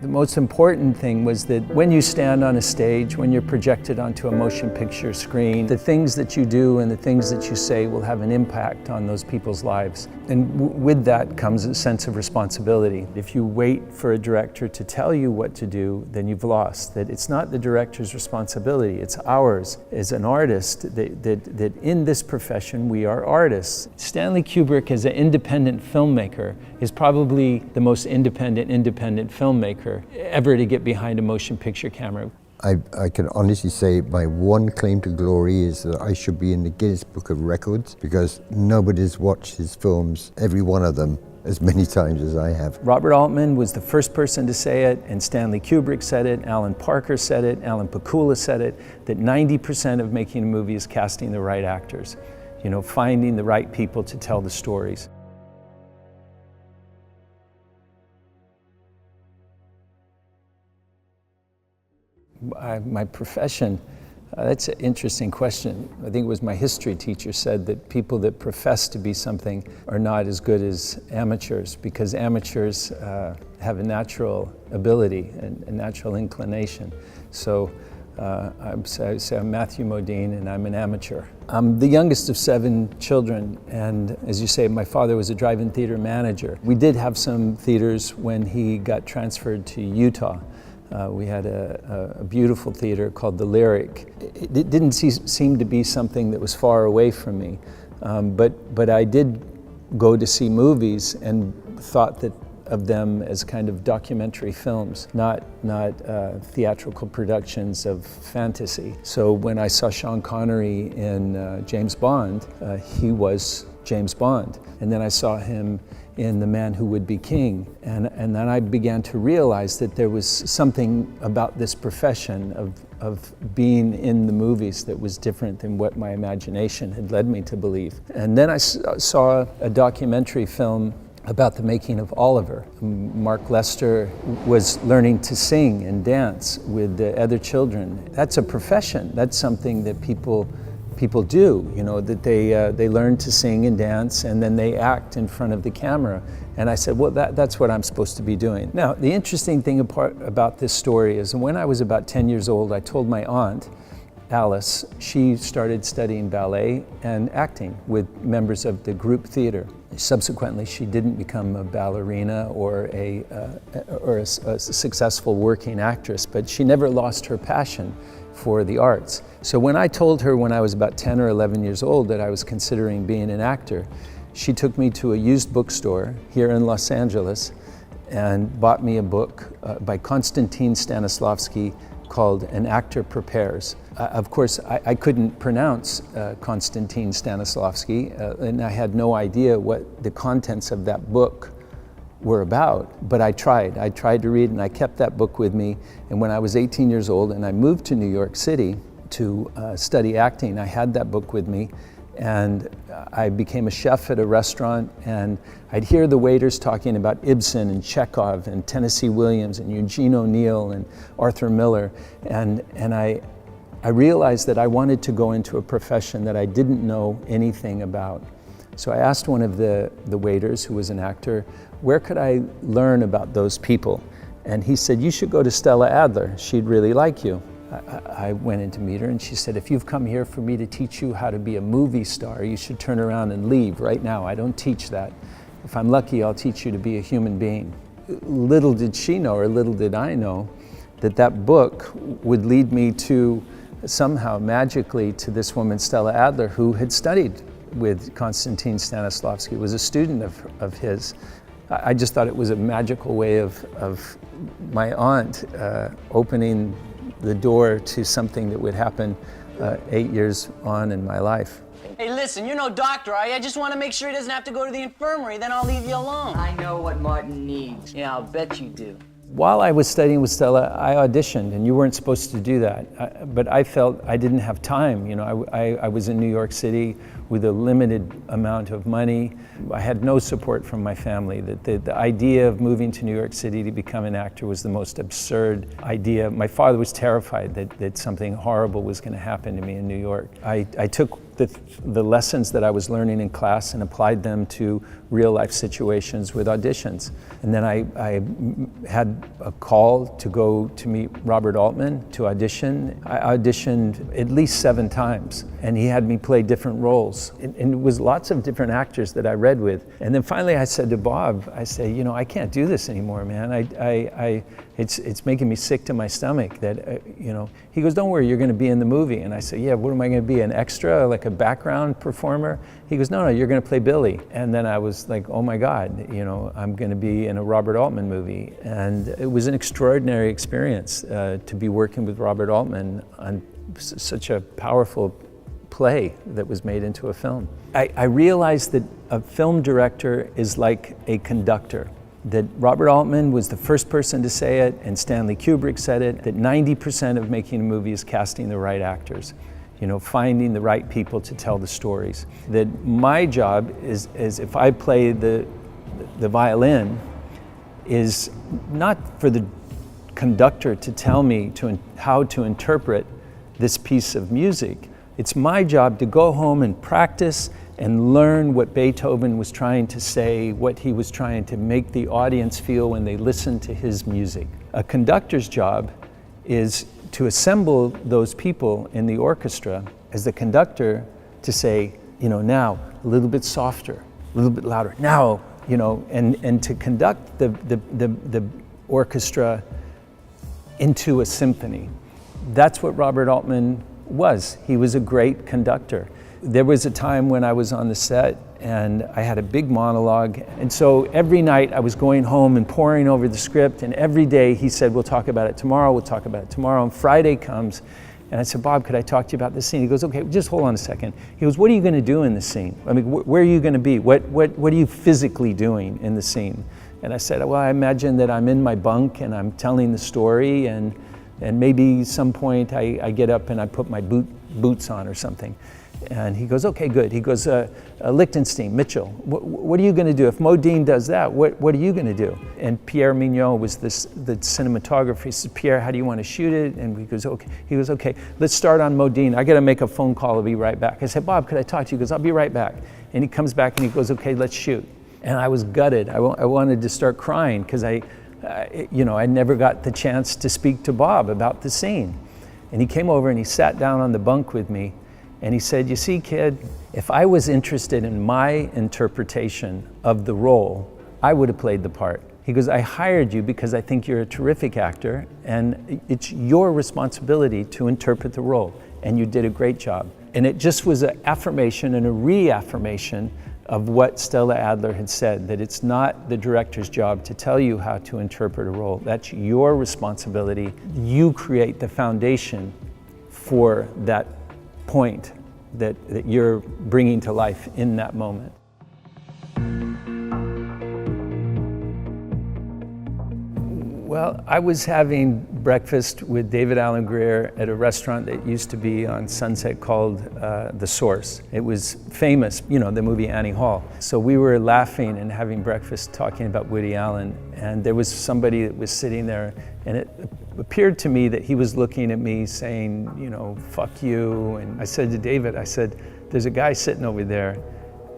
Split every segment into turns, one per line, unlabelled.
The most important thing was that when you stand on a stage, when you're projected onto a motion picture screen, the things that you do and the things that you say will have an impact on those people's lives. And with that comes a sense of responsibility. If you wait for a director to tell you what to do, then you've lost. That it's not the director's responsibility, it's ours as an artist, that in this profession we are artists. Stanley Kubrick as an independent filmmaker is probably the most independent filmmaker ever to get behind a motion picture camera.
I can honestly say my one claim to glory is that I should be in the Guinness Book of Records, because nobody's watched his films, every one of them, as many times as I have.
Robert Altman was the first person to say it, and Stanley Kubrick said it, Alan Parker said it, Alan Pakula said it, that 90% of making a movie is casting the right actors. You know, finding the right people to tell the stories. My profession, that's an interesting question. I think it was my history teacher said that people that profess to be something are not as good as amateurs, because amateurs have a natural ability and a natural inclination. So I'm Matthew Modine, and I'm an amateur. I'm the youngest of 7 children, and as you say, my father was a drive-in theater manager. We did have some theaters when he got transferred to Utah. We had a beautiful theater called the Lyric. It didn't seem to be something that was far away from me, but I did go to see movies and thought of them as kind of documentary films, not theatrical productions of fantasy. So when I saw Sean Connery in James Bond, he was James Bond. And then I saw him in The Man Who Would Be King. And then I began to realize that there was something about this profession of being in the movies that was different than what my imagination had led me to believe. And then I saw a documentary film about the making of Oliver. Mark Lester was learning to sing and dance with the other children. That's a profession. That's something that people do, you know, that they learn to sing and dance, and then they act in front of the camera. And I said, well, that's what I'm supposed to be doing. Now, the interesting thing about this story is when I was about 10 years old, I told my aunt, Alice, she started studying ballet and acting with members of the group theater. Subsequently, she didn't become a ballerina or a successful working actress, but she never lost her passion for the arts. So when I told her when I was about 10 or 11 years old that I was considering being an actor, she took me to a used bookstore here in Los Angeles and bought me a book by Konstantin Stanislavski called An Actor Prepares. Of course, I couldn't pronounce Konstantin Stanislavski, and I had no idea what the contents of that book were about, but I tried to read, and I kept that book with me. And when I was 18 years old and I moved to New York City to study acting, I had that book with me, and I became a chef at a restaurant, and I'd hear the waiters talking about Ibsen and Chekhov and Tennessee Williams and Eugene O'Neill and Arthur Miller, and I realized that I wanted to go into a profession that I didn't know anything about. So I asked one of the waiters, who was an actor, where could I learn about those people? And he said, you should go to Stella Adler. She'd really like you. I went in to meet her, and she said, if you've come here for me to teach you how to be a movie star, you should turn around and leave right now. I don't teach that. If I'm lucky, I'll teach you to be a human being. Little did she know, or little did I know, that book would lead me to somehow magically to this woman, Stella Adler, who had studied with Konstantin Stanislavski, was a student of his. I just thought it was a magical way of my aunt opening the door to something that would happen 8 years on in my life.
Hey, listen, you're no doctor, are you? I just want to make sure he doesn't have to go to the infirmary, then I'll leave you alone. I know what Martin needs. Yeah, I'll bet you do.
While I was studying with Stella, I auditioned, and you weren't supposed to do that. But I felt I didn't have time. You know, I was in New York City with a limited amount of money. I had no support from my family. The idea of moving to New York City to become an actor was the most absurd idea. My father was terrified that something horrible was going to happen to me in New York. I took the lessons that I was learning in class and applied them to real life situations with auditions. And then I had a call to go to meet Robert Altman to audition. I auditioned at least 7 times, and he had me play different roles. And it was lots of different actors that I read with. And then finally I said to Bob, I said, you know, I can't do this anymore, man. It's making me sick to my stomach that, you know. He goes, don't worry, you're gonna be in the movie. And I said, yeah, what am I gonna be, an extra, like a background performer? He goes, no, you're gonna play Billy. And then I was like, oh my God, you know, I'm gonna be in a Robert Altman movie. And it was an extraordinary experience to be working with Robert Altman on such a powerful play that was made into a film. I realized that a film director is like a conductor. That Robert Altman was the first person to say it, and Stanley Kubrick said it, that 90% of making a movie is casting the right actors. You know, finding the right people to tell the stories. That my job is if I play the violin, is not for the conductor to tell me how to interpret this piece of music. It's my job to go home and practice and learn what Beethoven was trying to say, what he was trying to make the audience feel when they listened to his music. A conductor's job is to assemble those people in the orchestra as the conductor to say, you know, now a little bit softer, a little bit louder, now, you know, and to conduct the orchestra into a symphony. That's what Robert Altman was. He was a great conductor. There was a time when I was on the set and I had a big monologue, and so every night I was going home and poring over the script, and every day he said, we'll talk about it tomorrow, we'll talk about it tomorrow, and Friday comes, and I said, Bob, could I talk to you about this scene? He goes, okay, just hold on a second. He goes, what are you gonna do in the scene? I mean, where are you gonna be? What are you physically doing in the scene? And I said, well, I imagine that I'm in my bunk and I'm telling the story, and maybe some point I get up and I put my boots on or something. And he goes, okay, good. He goes, Lichtenstein, Mitchell, what are you gonna do? If Modine does that, what are you gonna do? And Pierre Mignon was the cinematographer. He says, Pierre, how do you want to shoot it? And he goes, okay, let's start on Modine. I gotta make a phone call, I'll be right back. I said, Bob, could I talk to you? He goes, I'll be right back. And he comes back and he goes, okay, let's shoot. And I was gutted. I wanted to start crying because I never got the chance to speak to Bob about the scene. And he came over and he sat down on the bunk with me. And he said, you see, kid, if I was interested in my interpretation of the role, I would have played the part. He goes, I hired you because I think you're a terrific actor, and it's your responsibility to interpret the role, and you did a great job. And it just was an affirmation and a reaffirmation of what Stella Adler had said, that it's not the director's job to tell you how to interpret a role. That's your responsibility. You create the foundation for that point that you're bringing to life in that moment. Well, I was having breakfast with David Alan Grier at a restaurant that used to be on Sunset called The Source. It was famous, you know, the movie Annie Hall. So we were laughing and having breakfast talking about Woody Allen, and there was somebody that was sitting there, and it appeared to me that he was looking at me saying, you know, fuck you. And I said to David, I said, there's a guy sitting over there.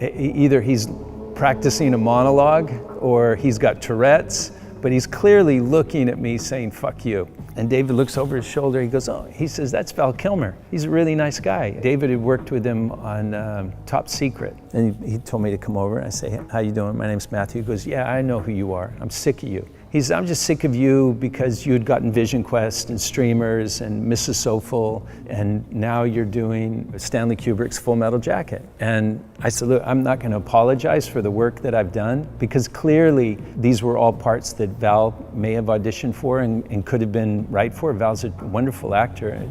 Either he's practicing a monologue or he's got Tourette's, but he's clearly looking at me saying, fuck you. And David looks over his shoulder, he goes, oh, he says, that's Val Kilmer. He's a really nice guy. David had worked with him on Top Secret. And he told me to come over, and I say, how you doing? My name's Matthew. He goes, yeah, I know who you are. I'm sick of you. He says, I'm just sick of you because you had gotten Vision Quest and Streamers and Mrs. Soulful, and now you're doing Stanley Kubrick's Full Metal Jacket. And I said, look, I'm not gonna apologize for the work that I've done, because clearly these were all parts that Val may have auditioned for and could have been right for. Val's a wonderful actor, a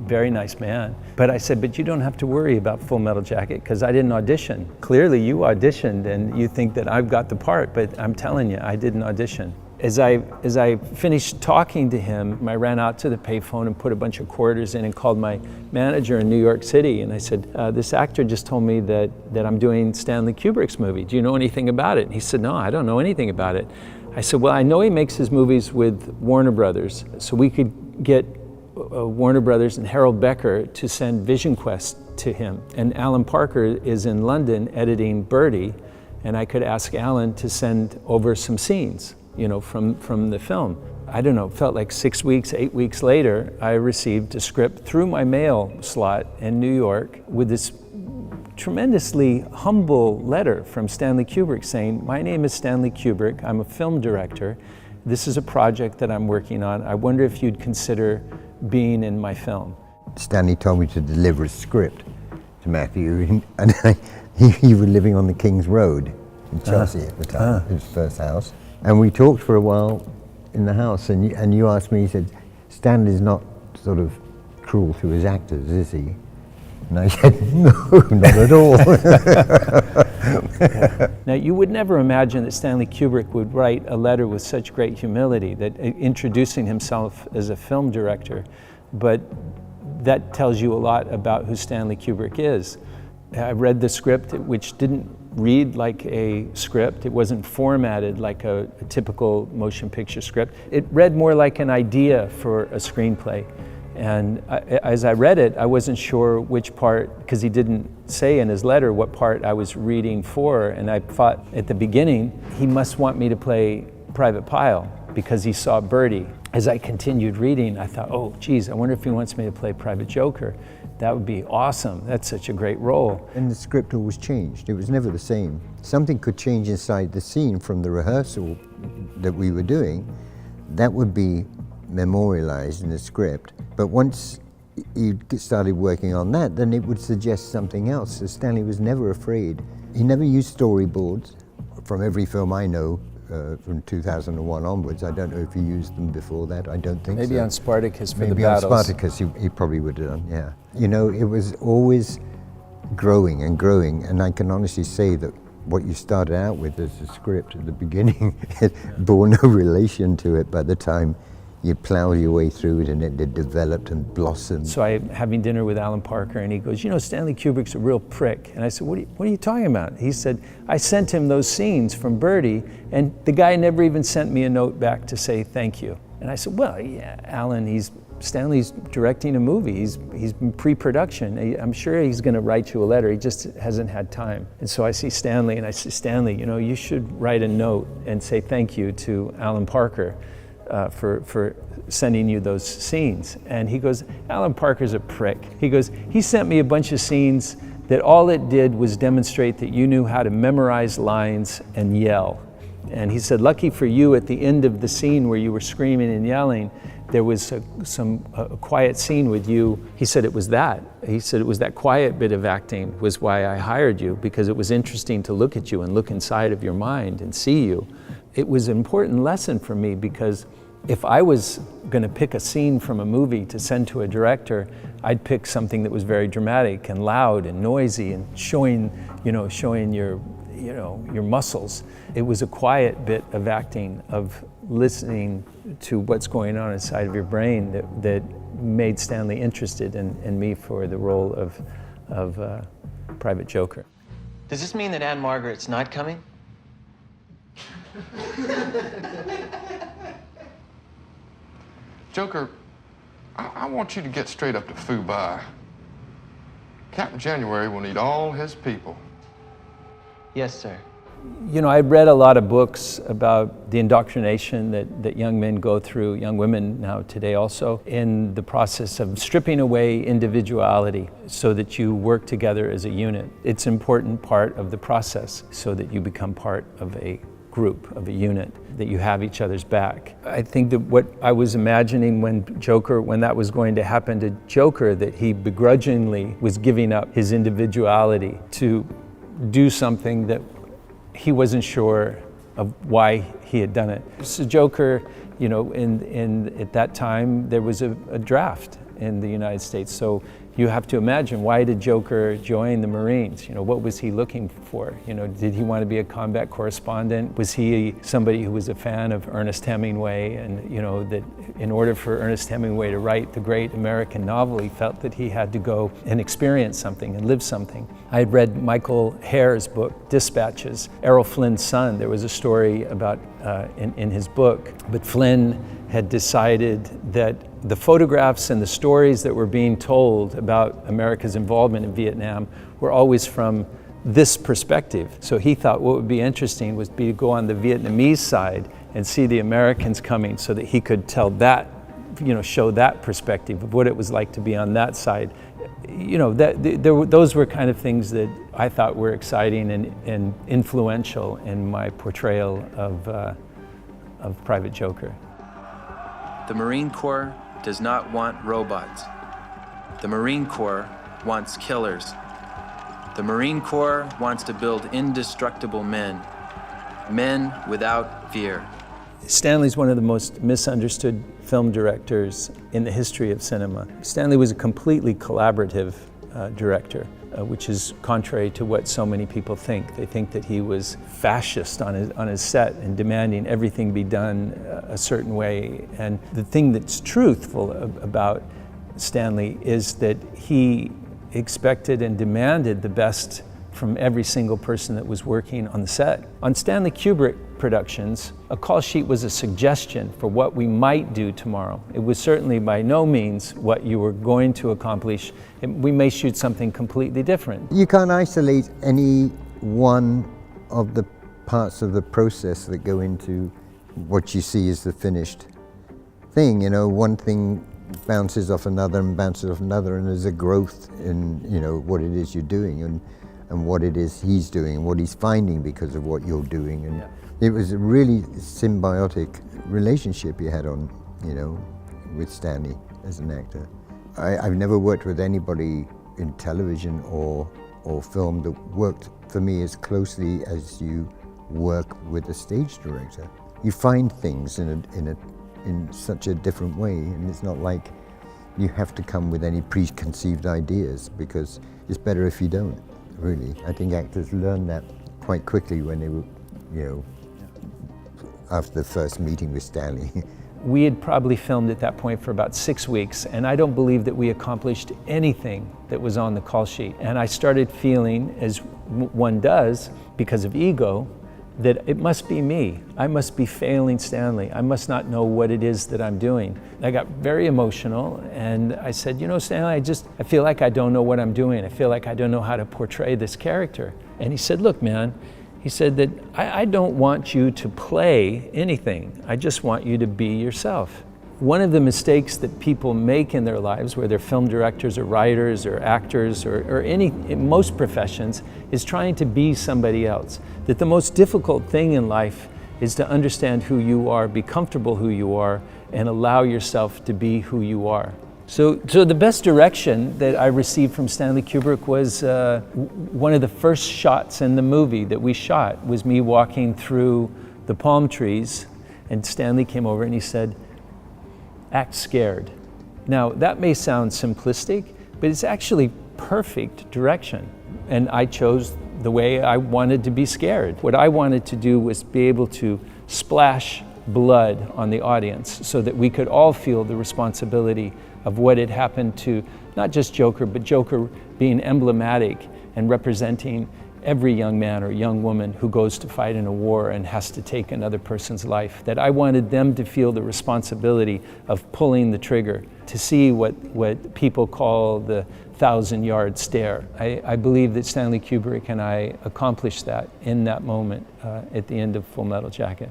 very nice man. But I said, but you don't have to worry about Full Metal Jacket because I didn't audition. Clearly you auditioned and you think that I've got the part, but I'm telling you, I didn't audition. As I finished talking to him, I ran out to the payphone and put a bunch of quarters in and called my manager in New York City. And I said, this actor just told me that I'm doing Stanley Kubrick's movie. Do you know anything about it? And he said, no, I don't know anything about it. I said, well, I know he makes his movies with Warner Brothers, so we could get Warner Brothers and Harold Becker to send Vision Quest to him. And Alan Parker is in London editing Birdie, and I could ask Alan to send over some scenes, you know, from the film. I don't know, it felt like 6 weeks, 8 weeks later, I received a script through my mail slot in New York with this tremendously humble letter from Stanley Kubrick saying, "My name is Stanley Kubrick, I'm a film director. This is a project that I'm working on. I wonder if you'd consider being in my film."
Stanley told me to deliver a script to Matthew, and he was living on the King's Road in Chelsea at the time, his first house. And we talked for a while in the house, and you asked me, you said, "Stanley's not sort of cruel to his actors, is he?" And I said, "No, not at all."
Now, you would never imagine that Stanley Kubrick would write a letter with such great humility, that introducing himself as a film director, but that tells you a lot about who Stanley Kubrick is. I read the script, which didn't read like a script. It wasn't formatted like a typical motion picture script. It read more like an idea for a screenplay. And as I read it, I wasn't sure which part, because he didn't say in his letter what part I was reading for, and I thought at the beginning, he must want me to play Private Pyle, because he saw Birdie. As I continued reading, I thought, oh geez, I wonder if he wants me to play Private Joker. That would be awesome. That's such a great role.
And the script always changed. It was never the same. Something could change inside the scene from the rehearsal that we were doing. That would be memorialized in the script. But once you started working on that, then it would suggest something else. So Stanley was never afraid. He never used storyboards. From every film I know, from 2001 onwards, I don't know if he used them before that, I don't think so.
Maybe on Spartacus for the
Maybe
battles.
on Spartacus he probably would have done, yeah. You know, it was always growing and growing, and I can honestly say that what you started out with as a script at the beginning, it bore no relation to it by the time you plow your way through it, and it developed and blossomed.
So I'm having dinner with Alan Parker, and he goes, "You know, Stanley Kubrick's a real prick." And I said, what are you talking about? He said, "I sent him those scenes from Birdie, and the guy never even sent me a note back to say thank you." And I said, "Well, yeah, Alan, Stanley's directing a movie. He's in pre-production. I'm sure he's going to write you a letter. He just hasn't had time." And so I see Stanley, and I say, "Stanley, you know, you should write a note and say thank you to Alan Parker for sending you those scenes." And he goes, "Alan Parker's a prick." He goes, "He sent me a bunch of scenes that all it did was demonstrate that you knew how to memorize lines and yell." And he said, "Lucky for you, at the end of the scene where you were screaming and yelling, there was a quiet scene with you." He said it was that. He said it was that quiet bit of acting was why I hired you, because it was interesting to look at you and look inside of your mind and see you. It was an important lesson for me, because if I was going to pick a scene from a movie to send to a director, I'd pick something that was very dramatic and loud and noisy and showing your muscles. It was a quiet bit of acting, of listening to what's going on inside of your brain, that made Stanley interested in me for the role of Private Joker.
Does this mean that Anne Margaret's not coming?
Joker, I want you to get straight up to Fubai. Captain January will need all his people.
Yes, sir.
You know, I've read a lot of books about the indoctrination that young men go through, young women now today also, in the process of stripping away individuality so that you work together as a unit. It's an important part of the process so that you become part of a group, of a unit, that you have each other's back. I think that what I was imagining when that was going to happen to Joker, that he begrudgingly was giving up his individuality to do something that he wasn't sure of why he had done it. So Joker, you know, at that time, there was a draft in the United States. So you have to imagine, why did Joker join the Marines? You know, what was he looking for? You know, did he want to be a combat correspondent? Was he somebody who was a fan of Ernest Hemingway? And, you know, that in order for Ernest Hemingway to write the great American novel, he felt that he had to go and experience something and live something. I had read Michael Hare's book, Dispatches, Errol Flynn's son. There was a story about in his book, but Flynn had decided that The photographs and the stories that were being told about America's involvement in Vietnam were always from this perspective. So he thought what would be interesting was to go on the Vietnamese side and see the Americans coming so that he could tell that, show that perspective of what it was like to be on that side. Those were kind of things that I thought were exciting and influential in my portrayal of Private Joker.
The Marine Corps does not want robots. The Marine Corps wants killers. The Marine Corps wants to build indestructible men without fear.
Stanley's one of the most misunderstood film directors in the history of cinema. Stanley was a completely collaborative director, which is contrary to what so many people think. They think that he was fascist on his set and demanding everything be done a certain way. And the thing that's truthful about Stanley is that he expected and demanded the best from every single person that was working on the set. On Stanley Kubrick productions, a call sheet was a suggestion for what we might do tomorrow. It was certainly by no means what you were going to accomplish. We may shoot something completely different.
You can't isolate any one of the parts of the process that go into what you see as the finished thing. One thing bounces off another and bounces off another, and there's a growth in what it is you're doing and what it is he's doing and what he's finding because of what you're doing. And it was a really symbiotic relationship you had on, with Stanley as an actor. I've never worked with anybody in television or film that worked for me as closely as you work with a stage director. You find things in such a different way, and it's not like you have to come with any preconceived ideas, because it's better if you don't, really. I think actors learn that quite quickly when they were, after the first meeting with Stanley.
We had probably filmed at that point for about 6 weeks, and I don't believe that we accomplished anything that was on the call sheet. And I started feeling, as one does, because of ego, that it must be me. I must be failing Stanley. I must not know what it is that I'm doing. I got very emotional, and I said, Stanley, I feel like I don't know what I'm doing. I feel like I don't know how to portray this character. And he said, look, man, he said that I don't want you to play anything. I just want you to be yourself. One of the mistakes that people make in their lives, whether they're film directors or writers or actors or in most professions, is trying to be somebody else. That the most difficult thing in life is to understand who you are, be comfortable who you are, and allow yourself to be who you are. So the best direction that I received from Stanley Kubrick was one of the first shots in the movie that we shot was me walking through the palm trees, and Stanley came over and he said, act scared. Now that may sound simplistic, but it's actually perfect direction. And I chose the way I wanted to be scared. What I wanted to do was be able to splash blood on the audience so that we could all feel the responsibility of what had happened to not just Joker, but Joker being emblematic and representing every young man or young woman who goes to fight in a war and has to take another person's life. That I wanted them to feel the responsibility of pulling the trigger, to see what people call the 1,000-yard stare. I believe that Stanley Kubrick and I accomplished that in that moment at the end of Full Metal Jacket.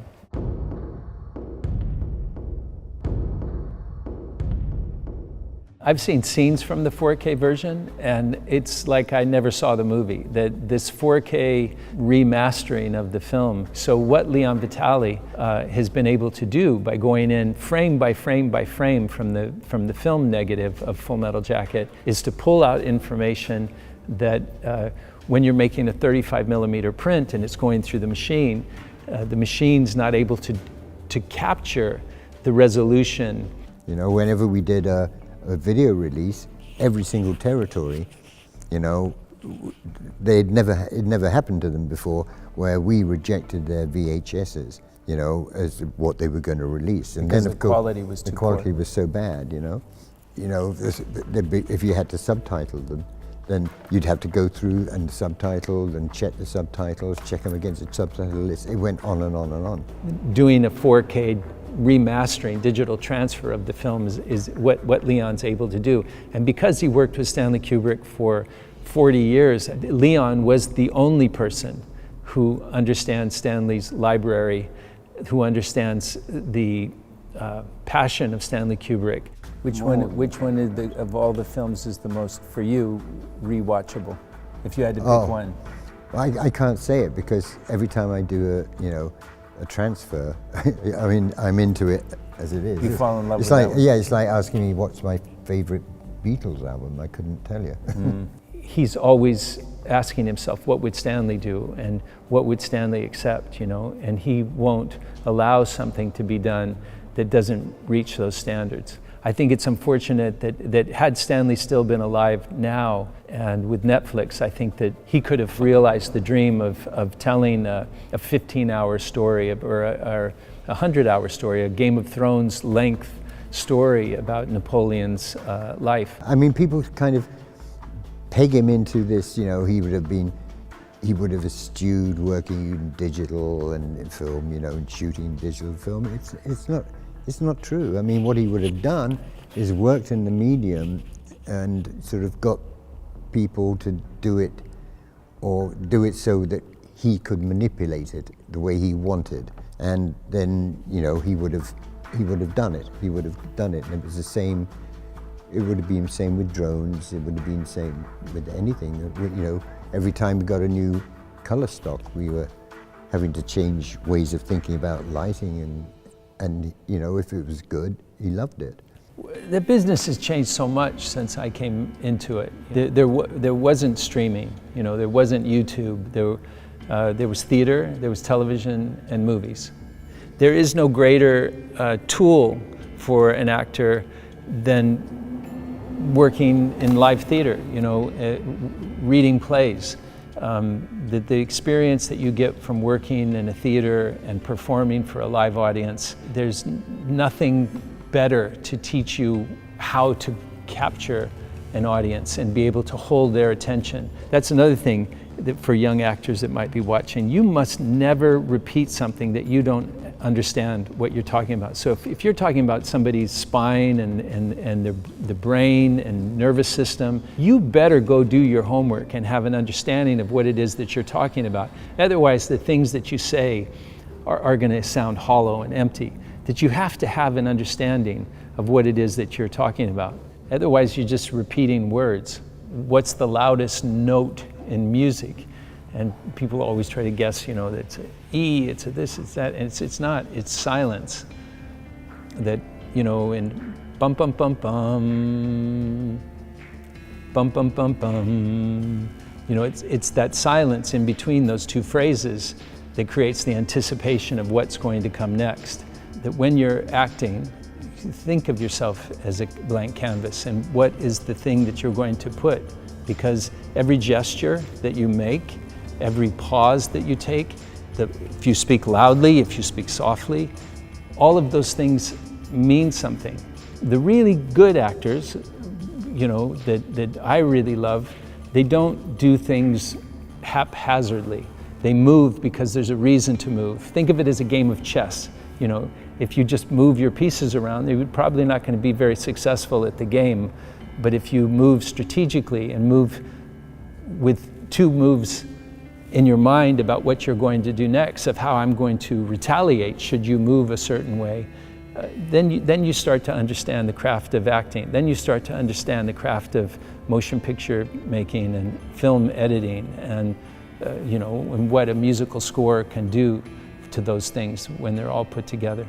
I've seen scenes from the 4K version, and it's like I never saw the movie, that this 4K remastering of the film. So what Leon Vitali has been able to do by going in frame by frame by frame from the film negative of Full Metal Jacket is to pull out information that when you're making a 35mm print and it's going through the machine's not able to capture the resolution.
Whenever we did a video release, every single territory, it never happened to them before, where we rejected their VHSs, as what they were going to release. And
because
then
the quality was too poor.
The quality was so bad, if you had to subtitle them, then you'd have to go through and subtitle and check the subtitles, check them against the subtitle list. It went on and on and on.
Doing a 4K remastering, digital transfer of the film is what Leon's able to do. And because he worked with Stanley Kubrick for 40 years, Leon was the only person who understands Stanley's library, who understands the passion of Stanley Kubrick. Which one of all the films is the most, for you, rewatchable? If you had to pick one.
I can't say it because every time I do a transfer, I mean, I'm into it as it is.
You fall in love with
that
that one.
Yeah, it's like asking me what's my favorite Beatles album. I couldn't tell you.
He's always asking himself, what would Stanley do, and what would Stanley accept, and he won't allow something to be done that doesn't reach those standards. I think it's unfortunate that had Stanley still been alive now, and with Netflix, I think that he could have realized the dream of telling a 15-hour story or a 100-hour story, a Game of Thrones length story about Napoleon's life.
I mean, people kind of peg him into this, he would have eschewed working in digital and in film, and shooting digital film. It's not true. I mean, what he would have done is worked in the medium and sort of got people to do it, or do it so that he could manipulate it the way he wanted, and then he would have done it. He would have done it, and it was the same. It would have been the same with drones. It would have been the same with anything. Every time we got a new color stock, we were having to change ways of thinking about lighting, and if it was good, he loved it.
The business has changed so much since I came into it. There wasn't streaming, there wasn't YouTube. There was theater, there was television, and movies. There is no greater tool for an actor than working in live theater, reading plays. The experience that you get from working in a theater and performing for a live audience, there's nothing better to teach you how to capture an audience and be able to hold their attention. That's another thing that for young actors that might be watching. You must never repeat something that you don't understand what you're talking about. So if you're talking about somebody's spine and the brain and nervous system, you better go do your homework and have an understanding of what it is that you're talking about. Otherwise, the things that you say are going to sound hollow and empty. That you have to have an understanding of what it is that you're talking about. Otherwise, you're just repeating words. What's the loudest note in music? And people always try to guess, that it's an E, it's a this, it's that, and it's not. It's silence. That, in bum bum bum bum, bum bum bum bum. It's that silence in between those two phrases that creates the anticipation of what's going to come next. That when you're acting, think of yourself as a blank canvas, and what is the thing that you're going to put? Because every gesture that you make, every pause that you take, if you speak loudly, if you speak softly, all of those things mean something. The really good actors, that I really love, they don't do things haphazardly. They move because there's a reason to move. Think of it as a game of chess. If you just move your pieces around, you're probably not going to be very successful at the game. But if you move strategically and move with two moves in your mind about what you're going to do next, of how I'm going to retaliate should you move a certain way, then you start to understand the craft of acting. Then you start to understand the craft of motion picture making and film editing, and and what a musical score can do to those things when they're all put together.